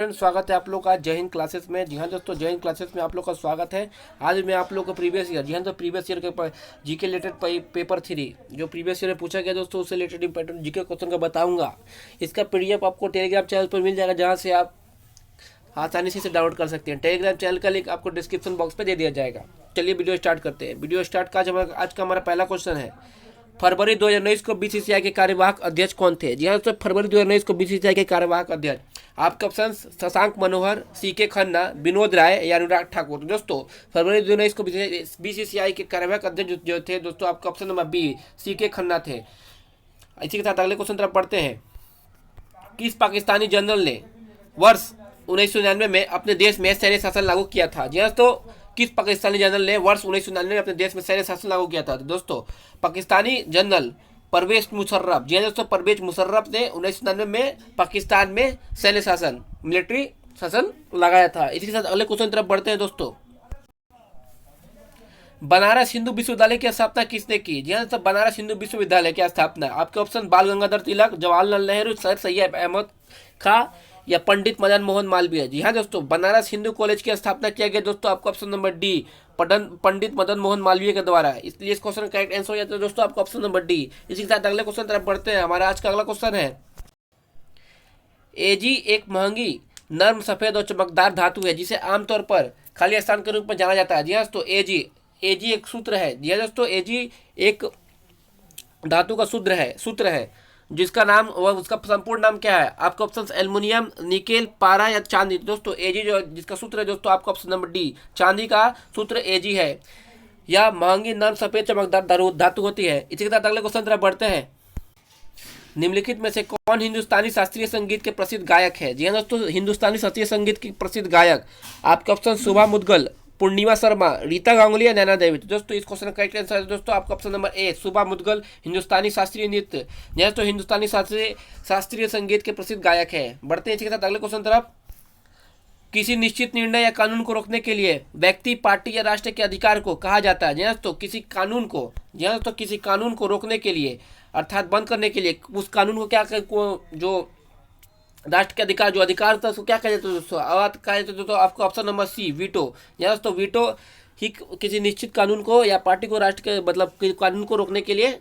Friend, स्वागत है आप लोग का जय हिंद क्लासेस में। जी हाँ दोस्तों, जय हिंद क्लासेस में आप लोग का स्वागत है। आज मैं आप लोग को प्रीवियस ईयर, जी हाँ, तो प्रीवियस ईयर के जीके रिलेटेड पेपर 3 जो प्रीवियस ईयर में पूछा गया दोस्तों, उससे रिलेटेड इंपॉर्टेंट जीके क्वेश्चन का बताऊंगा। इसका पीडीएफ आपको टेलीग्राम चैनल पर मिल जाएगा, जहाँ से आप आसानी से डाउनलोड कर सकते हैं। टेलीग्राम चैनल का लिंक आपको डिस्क्रिप्शन बॉक्स पर दे दिया जाएगा। चलिए वीडियो स्टार्ट करते हैं। वीडियो स्टार्ट का आज का हमारा पहला क्वेश्चन है, फरवरी 2019 को बीसीसीआई के कार्यवाहक अध्यक्ष कौन थे? जी हाँ दोस्तों, फरवरी 2019 को बीसीसीआई के कार्यवाहक अध्यक्ष आपके ऑप्शन शशांक मनोहर, सीके खन्ना, विनोद राय या अनुराग ठाकुर। तो दोस्तों, फरवरी 2019 को बीसीसीआई के कार्यवाहक अध्यक्ष जो थे दोस्तों, आपका option number B C K Khanna थे। इसी के साथ अगले क्वेश्चन तरफ पढ़ते हैं। किस पाकिस्तानी जनरल ने वर्ष 1999 में अपने देश में सैन्य शासन लागू किया था? जी हाँ तो किस पाकिस्तानी जनरल ने वर्ष 1999 में अपने देश में सैन्य शासन लागू किया था? तो दोस्तों, पाकिस्तानी जनरल परवेज मुशर्रफ। जी हाँ दोस्तों, परवेज मुशर्रफ ने 1999 में पाकिस्तान में सैन्य शासन, मिलिट्री शासन लगाया था। इसी के साथ अगले क्वेश्चन तरफ बढ़ते हैं दोस्तों। बनारस हिंदू विश्वविद्यालय की स्थापना किसने की? जी हाँ दोस्तों, बनारस हिंदू विश्वविद्यालय की स्थापना आपके ऑप्शन बाल गंगाधर तिलक, जवाहरलाल नेहरू, सर सैयद अहमद खां या पंडित मदन मोहन मालवीय। जी हाँ दोस्तों, बनारस हिंदू कॉलेज की स्थापना किया गया दोस्तों, आपका option number D Pandit Madan Mohan Malviya के द्वारा। इसलिए इस क्वेश्चन का करेक्ट आंसर हो जाता है दोस्तों, आपका ऑप्शन नंबर डी। इसी के साथ अगले क्वेश्चन तरफ बढ़ते हैं। हमारा आज का अगला क्वेश्चन है, एजी एक महंगी नर्म सफेद और चमकदार धातु है जिसे आमतौर पर खाली स्थान के रूप में जाना जाता है। जी हाँ दोस्तों, एजी एक सूत्र है। जी हाँ दोस्तों, एजी एक धातु का सूत्र है जिसका नाम वह उसका संपूर्ण नाम क्या है? आपका ऑप्शन एल्युमिनियम, निकेल, पारा या चांदी। दोस्तों, एजी जो जिसका सूत्र है दोस्तों, आपका ऑप्शन नंबर डी चांदी का सूत्र एजी है। यह महंगी नर्म सफेद चमकदार धातु होती है। इसी के साथ अगले क्वेश्चन तरफ बढ़ते हैं। निम्नलिखित में से कौन हिंदुस्तानी शास्त्रीय संगीत के प्रसिद्ध गायक है? जी हाँ दोस्तों, हिंदुस्तानी शास्त्रीय संगीत की प्रसिद्ध गायक आपके ऑप्शन शुभा मुद्गल, पूर्णिमा शर्मा, रीता गांगुली या नैना देवी। तो दोस्तों, इस क्वेश्चन का करेक्ट आंसर है दोस्तों, आपका ऑप्शन नंबर ए शुभा मुद्गल, हिंदुस्तानी शास्त्रीय नृत्य दोस्तों हिंदुस्तानी शास्त्रीय संगीत के प्रसिद्ध गायक है। बढ़ते हैं इसी के साथ अगले क्वेश्चन तरफ। किसी निश्चित निर्णय या कानून को रोकने के लिए व्यक्ति, पार्टी या राष्ट्र के अधिकार को कहा जाता है? जी हाँ दोस्तों, किसी कानून को रोकने के लिए अर्थात बंद करने के लिए उस कानून को क्या जो राष्ट्र के अधिकार जो अधिकार था उसको क्या कहा जाता है दोस्तों? आवाज कहा जाता है दोस्तों, आपको ऑप्शन नंबर सी वीटो। यहाँ दोस्तों, वीटो ही किसी निश्चित कानून को या पार्टी को राष्ट्र के मतलब कानून को रोकने के लिए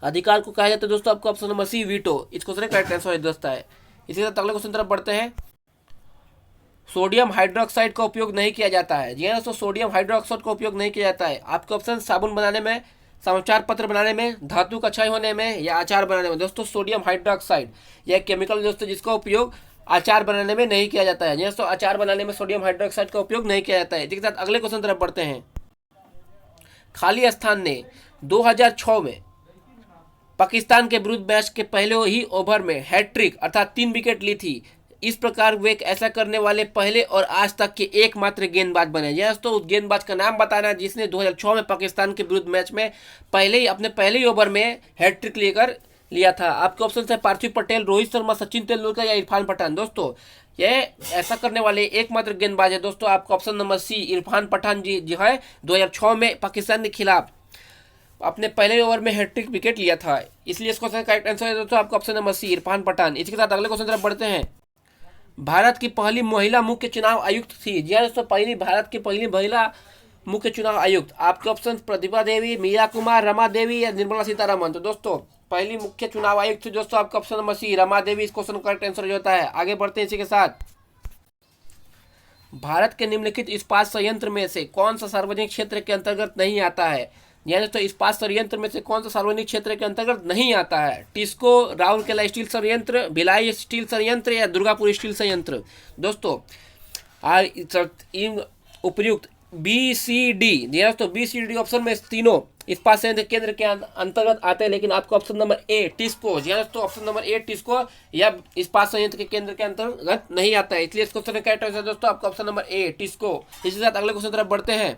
अधिकार को कहा जाता है दोस्तों, आपको ऑप्शन नंबर सी वीटो। इसको करेक्ट आंसर दोस्त है। इसी के साथ अगले क्वेश्चन तरफ बढ़ते हैं। सोडियम हाइड्रोक्साइड का उपयोग नहीं किया जाता है। जी हाँ दोस्तों, सोडियम हाइड्रोक्साइड का उपयोग नहीं किया जाता है। आपके ऑप्शन साबुन बनाने में, समाचार पत्र बनाने में, धातु का क्षय होने में या अचार बनाने में। दोस्तों, सोडियम हाइड्रोक्साइड यह केमिकल दोस्तों जिसका उपयोग अचार बनाने में नहीं किया जाता है। दोस्तों, अचार बनाने में सोडियम हाइड्रोक्साइड का उपयोग नहीं किया जाता है। इसके साथ अगले क्वेश्चन तरफ बढ़ते हैं। खाली स्थान ने 2006 में पाकिस्तान के विरुद्ध मैच के पहले ही ओवर में हैट्रिक अर्थात 3 विकेट ली थी। इस प्रकार वे ऐसा करने वाले पहले और आज तक के एकमात्र गेंदबाज बने। यस तो उस गेंदबाज का नाम बताना जिसने 2006 में पाकिस्तान के विरुद्ध मैच में अपने पहले ही ओवर में हैट्रिक लेकर लिया था। आपके ऑप्शन है पार्थिव पटेल, रोहित शर्मा, सचिन तेंदुलकर या इरफान पठान। दोस्तों, यह ऐसा करने वाले एकमात्र गेंदबाज है दोस्तों, आपका option number C Irfan Pathan ji जो है 2006 में पाकिस्तान के खिलाफ अपने पहले ओवर में हैट्रिक विकेट लिया था। इसलिए इस क्वेश्चन का करेक्ट आंसर है दोस्तों, आपका option number C Irfan Pathan. इसके साथ अगले क्वेश्चन तरफ बढ़ते हैं। भारत की पहली महिला मुख्य चुनाव आयुक्त थी। जी हाँ दोस्तों, भारत की पहली महिला मुख्य चुनाव आयुक्त आपके ऑप्शन प्रतिभा देवी, मीरा कुमार, रमा देवी या निर्मला सीतारमन। तो दोस्तों, पहली मुख्य चुनाव आयुक्त थी दोस्तों, आपका ऑप्शन नंबर सी रमा देवी। इस क्वेश्चन का करेक्ट आंसर होता है। आगे बढ़ते हैं इसी के साथ। भारत के निम्नलिखित इस्पात संयंत्र में से कौन सा सार्वजनिक क्षेत्र के अंतर्गत नहीं आता है? यानी तो इस्पात संयंत्र में से कौन सा सार्वजनिक क्षेत्र के अंतर्गत नहीं आता है? टिस्को, राउरकेला स्टील संयंत्र, भिलाई स्टील संयंत्र या दुर्गापुर स्टील संयंत्र। दोस्तों, इन उपर्युक्त BCD दोस्तों BCD ऑप्शन में तीनों इस्पात संयंत्र केंद्र के अंतर्गत आते हैं, लेकिन आपको ऑप्शन नंबर ए टिस्को दोस्तों ऑप्शन नंबर ए टिस्को या इस्पात संयंत्र के केंद्र के अंतर्गत नहीं आता है। इसलिए इस क्वेश्चन का करेक्ट आंसर दोस्तों, आपका ऑप्शन नंबर ए टिस्को। इसी के साथ अगले क्वेश्चन तरफ बढ़ते हैं।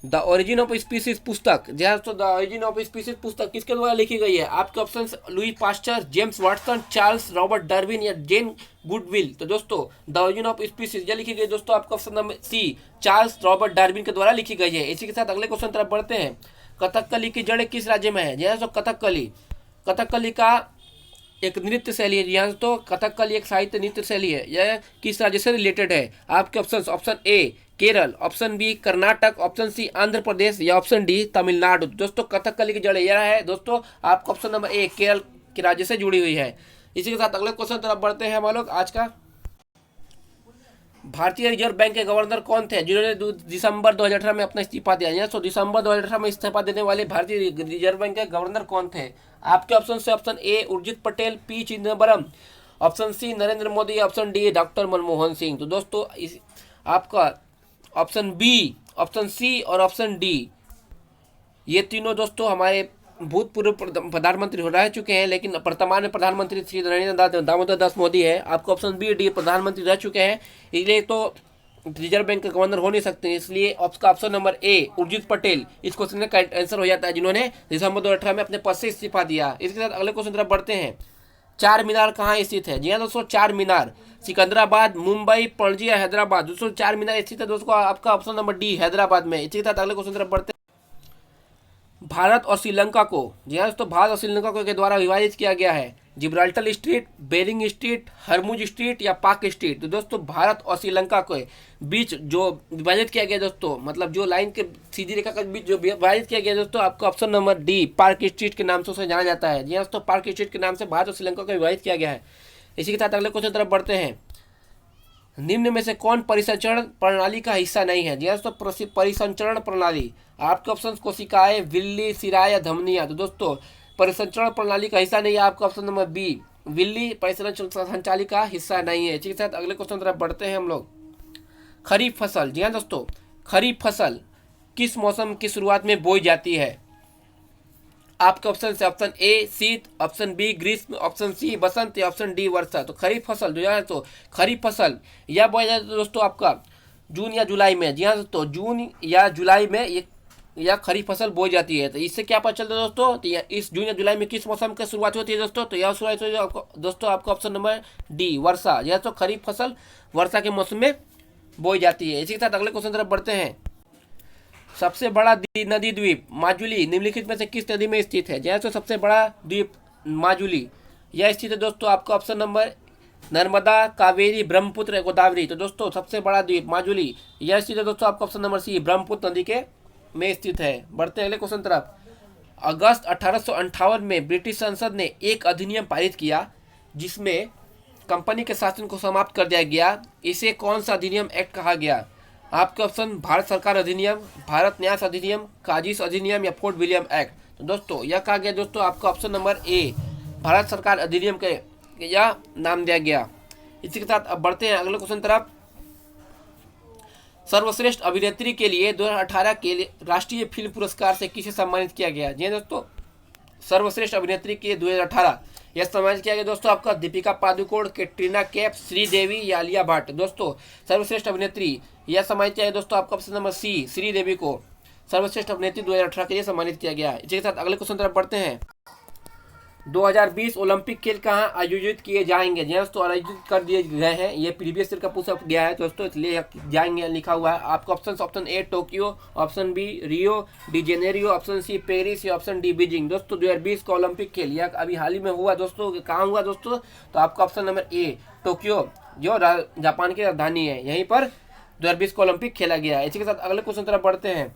द ओरिजिन ऑफ स्पीसीज पुस्तक दोस्तों द ओरिजिन ऑफ स्पीसीज पुस्तक किसके द्वारा लिखी गई है? आपके option Louis Pasteur, James Watson, Charles Robert Darwin या जेन गुडविल। तो दोस्तों, द ओरिजिन ऑफ स्पीसीज यह लिखी गई दोस्तों, आपका option number C Charles Robert Darwin के द्वारा लिखी गई है। इसी के साथ अगले क्वेश्चन तरफ बढ़ते हैं। कथकली की जड़ किस राज्य में है? दोस्तों, कथकली का एक नृत्य शैली है। यहाँ तो कथकली एक साहित्य नृत्य शैली है। यह किस राज्य से रिलेटेड है? आपके option, option A Kerala, option B Karnataka, option C Andhra Pradesh या ऑप्शन डी तमिलनाडु। दोस्तों कथकली की जड़ यह है दोस्तों, आपका ऑप्शन नंबर ए केरल के राज्य से जुड़ी हुई है। इसी के साथ अगले क्वेश्चन तरफ बढ़ते हैं हम लोग आज का। भारतीय रिजर्व बैंक के गवर्नर कौन थे जिन्होंने दिसंबर 2018 में अपना इस्तीफा दिया? यहाँ तो दिसंबर 2018 में इस्तीफा देने वाले भारतीय रिजर्व बैंक के गवर्नर कौन थे? आपके ऑप्शन से option A Urjit Patel, P Chidambaram, option C Narendra Modi, option D doctor Manmohan Singh. तो दोस्तों इस आपका ऑप्शन बी, ऑप्शन सी और ऑप्शन डी ये तीनों दोस्तों हमारे भूतपूर्व प्रधानमंत्री हो रह चुके हैं, लेकिन वर्तमान में प्रधानमंत्री श्री नरेंद्र दामोदर दास मोदी है। आपको ऑप्शन बी डी प्रधानमंत्री रह चुके हैं, इसलिए तो रिजर्व बैंक के गवर्नर हो नहीं सकते। इसलिए आपका option number A Urjit Patel इस क्वेश्चन का आंसर हो जाता है, जिन्होंने दिसंबर 2018 में अपने पद से इस्तीफा दिया। इसके साथ अगले क्वेश्चन तरफ बढ़ते हैं। चार मीनार कहाँ स्थित है? जी हाँ दोस्तों, चार मीनार सिकंदराबाद, मुंबई, पणजी या हैदराबाद। दोस्तों चार मीनार स्थित है दोस्तों, आपका ऑप्शन नंबर डी हैदराबाद में। इसी के साथ अगले क्वेश्चन तरफ बढ़ते हैं। भारत और श्रीलंका को, जी हाँ दोस्तों, भारत और श्रीलंका को के द्वारा विभाजित किया गया है। Gibraltar strait, Bering strait, Hormuz strait या पाक स्ट्रीट। तो दोस्तों भारत और श्रीलंका के बीच जो विभाजित किया गया दोस्तों, मतलब जो लाइन के सीधी रेखा के बीच जो विभाजित किया गया दोस्तों, आपका option number D park street के नाम से उसे जाना जाता है। जी हाँ दोस्तों, पार्क स्ट्रीट के नाम से भारत और श्रीलंका को विभाजित किया गया है। इसी के साथ अगले क्वेश्चन तरफ बढ़ते हैं। निम्न में से कौन परिसंचरण प्रणाली का हिस्सा नहीं है? जी हाँ दोस्तों, परिसंचरण प्रणाली आपके ऑप्शन कोशिकाएं, विल्ली, सिरा या धमनियां। तो दोस्तों परिसंचरण प्रणाली का हिस्सा नहीं है, आपका ऑप्शन नंबर बी विल्ली परिसंचरण संचाली का हिस्सा नहीं है। इसी के साथ अगले क्वेश्चन तरफ बढ़ते हैं हम लोग। खरीफ फसल, जी हाँ दोस्तों, खरीफ फसल किस मौसम की शुरुआत में बोई जाती है? आपके ऑप्शन से ऑप्शन ए शीत, ऑप्शन बी ग्रीष्म, ऑप्शन सी बसंत या ऑप्शन डी वर्षा। तो खरीफ फसल जो है तो खरीफ फसल यह बोया जाता है दोस्तों आपका जून या जुलाई में। जी हाँ दोस्तों, जून या जुलाई में ये या खरीफ फसल बोई जाती है। तो इससे क्या पता चलता है दोस्तों, तो इस जून या जुलाई में किस मौसम की शुरुआत होती है दोस्तों? तो यह शुरुआत होती है दोस्तों आपका ऑप्शन नंबर डी वर्षा। यह तो खरीफ फसल वर्षा के मौसम में बोई जाती है। इसी के साथ अगले क्वेश्चन तरफ बढ़ते हैं। सबसे बड़ा नदी द्वीप माजुली निम्नलिखित में से किस नदी में स्थित है? जैसे सबसे बड़ा द्वीप माजुली यह स्थित है दोस्तों, आपका ऑप्शन नंबर नर्मदा, कावेरी, ब्रह्मपुत्र, गोदावरी। तो दोस्तों सबसे बड़ा द्वीप माजुली यह स्थित है दोस्तों, आपका ऑप्शन नंबर सी ब्रह्मपुत्र नदी के में स्थित है। बढ़ते हैं अगले क्वेश्चन तरफ। अगस्त 1858 में ब्रिटिश संसद ने एक अधिनियम पारित किया जिसमें कंपनी के शासन को समाप्त कर दिया गया। इसे कौन सा अधिनियम एक्ट कहा गया? आपके ऑप्शन भारत सरकार अधिनियम, भारत न्यास अधिनियम, काजिस अधिनियम या फोर्ट विलियम एक्ट। तो दोस्तों यह कहा गया दोस्तों, आपका ऑप्शन नंबर ए भारत सरकार अधिनियम के यह नाम दिया गया। इसी के साथ अब बढ़ते हैं अगले क्वेश्चन तरफ। सर्वश्रेष्ठ अभिनेत्री के लिए 2018 के लिए राष्ट्रीय फिल्म पुरस्कार से किसे सम्मानित किया गया? जी दोस्तों, सर्वश्रेष्ठ अभिनेत्री के 2018 यह सम्मानित किया गया दोस्तों, आपका दीपिका पादुकोण, कैटरीना कैफ, श्रीदेवी या आलिया भट्ट। दोस्तों सर्वश्रेष्ठ अभिनेत्री यह सम्मानित किया गया दोस्तों, आपका ऑप्शन नंबर सी श्रीदेवी को सर्वश्रेष्ठ अभिनेत्री 2018 के लिए सम्मानित किया गया। इसी के साथ अगले क्वेश्चन तरफ बढ़ते हैं। 2020 ओलंपिक खेल कहाँ आयोजित किए जाएंगे? जी दोस्तों आयोजित कर दिए गए हैं, ये प्रीवियस ईयर का पूछा गया है दोस्तों, इसलिए जाएंगे लिखा हुआ है। आपका option A Tokyo, option B Rio de Janeiro, option C Paris या ऑप्शन डी बीजिंग। दोस्तों 2020 का ओलंपिक खेल यह अभी हाल ही में हुआ दोस्तों, कहाँ हुआ दोस्तों? तो आपका ऑप्शन नंबर ए टोक्यो जो जापान की राजधानी है, यहीं पर 2020 का ओलंपिक खेला गया है। इसी के साथ अगले क्वेश्चन तरफ बढ़ते हैं।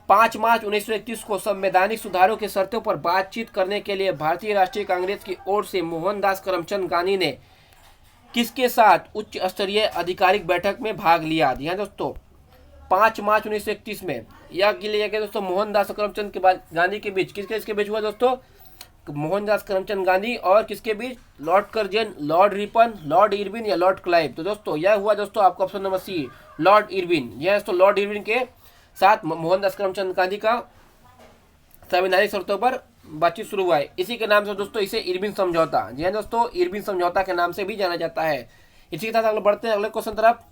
5 मार्च 1931 को संवैधानिक सुधारों की शर्तों पर बातचीत करने के लिए भारतीय राष्ट्रीय कांग्रेस की ओर से मोहनदास करमचंद गांधी ने किसके साथ उच्च स्तरीय आधिकारिक बैठक में भाग लिया? ध्यान दोस्तों 5 मार्च 1931 में यह लिया गया दोस्तों, मोहनदास करमचंद के गांधी के बीच किसके बीच हुआ दोस्तों? मोहनदास करमचंद गांधी और किसके बीच? Lord Curzon, Lord Ripon, Lord Irwin या लॉर्ड क्लाइव। तो दोस्तों यह हुआ दोस्तों, आपका option number C Lord Irwin. यह दोस्तों लॉर्ड इरविन के साथ मोहनदास करमचंद गांधी का संवैधानिक शर्तों पर बातचीत शुरू हुआ है। इसी के नाम से दोस्तों इसे इरविन समझौता, जी हाँ दोस्तों, इरविन समझौता के नाम से भी जाना जाता है। इसी के साथ अगले बढ़ते हैं अगले क्वेश्चन तरफ।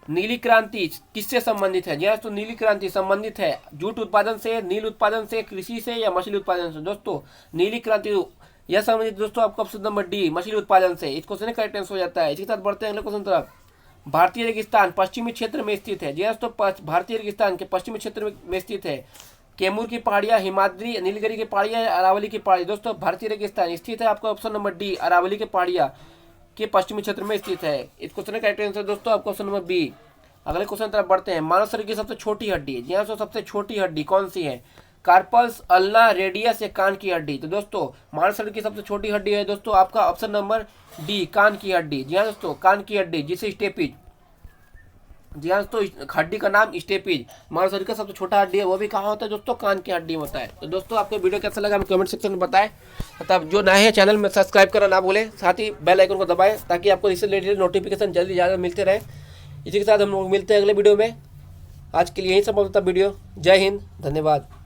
नीली क्रांति किससे संबंधित है? जी हाँ दोस्तों, नीली क्रांति संबंधित है जूट उत्पादन से, नील उत्पादन से, कृषि से या मछली उत्पादन से। दोस्तों नीली क्रांति यह संबंधित दोस्तों, आपका ऑप्शन नंबर डी मछली उत्पादन से। इस क्वेश्चन करेक्ट आंसर हो जाता है। इसी के साथ बढ़ते हैं अगले क्वेश्चन तरफ। भारतीय रेगिस्तान पश्चिमी क्षेत्र में स्थित है। जी दोस्तों, भारतीय रेगिस्तान के पश्चिमी क्षेत्र में स्थित है। कैमूर की पहाड़ियाँ, हिमाद्री, नीलगिरी की पहाड़ियाँ, अरावली की पहाड़ी। दोस्तों भारतीय रेगिस्तान स्थित है आपका ऑप्शन नंबर डी, अरावली की पहाड़ियाँ के पश्चिमी क्षेत्र में स्थित है। इस क्वेश्चन का करेक्ट आंसर दोस्तों आपका ऑप्शन नंबर बी। अगले क्वेश्चन तरफ बढ़ते हैं। मानव शरीर की सबसे छोटी हड्डी, जी हाँ दोस्तों, सबसे छोटी हड्डी कौन सी है? कार्पल्स, अल्ना, रेडियस या कान की हड्डी? तो दोस्तों मानव शरीर की सबसे छोटी हड्डी है दोस्तों आपका ऑप्शन नंबर डी, कान की हड्डी। जी हाँ दोस्तों, कान की हड्डी जिसे स्टेपिज, जी हाँ दोस्तों, हड्डी का नाम स्टेपिज। मानव शरीर का सबसे छोटा हड्डी है, वो भी कहाँ होता है दोस्तों? कान की हड्डी में होता है। तो दोस्तों आपको वीडियो कैसा लगा हमें कमेंट सेक्शन में बताएं, तथा जो नए हैं चैनल में सब्सक्राइब करना ना भूलें, साथ ही बेल आइकन को दबाएं ताकि आपको इससे रिलेटेड नोटिफिकेशन जल्दी ज़्यादा मिलते रहे। इसी के साथ हम लोग मिलते हैं अगले वीडियो में। आज के लिए यही सब होता वीडियो। जय हिंद, धन्यवाद।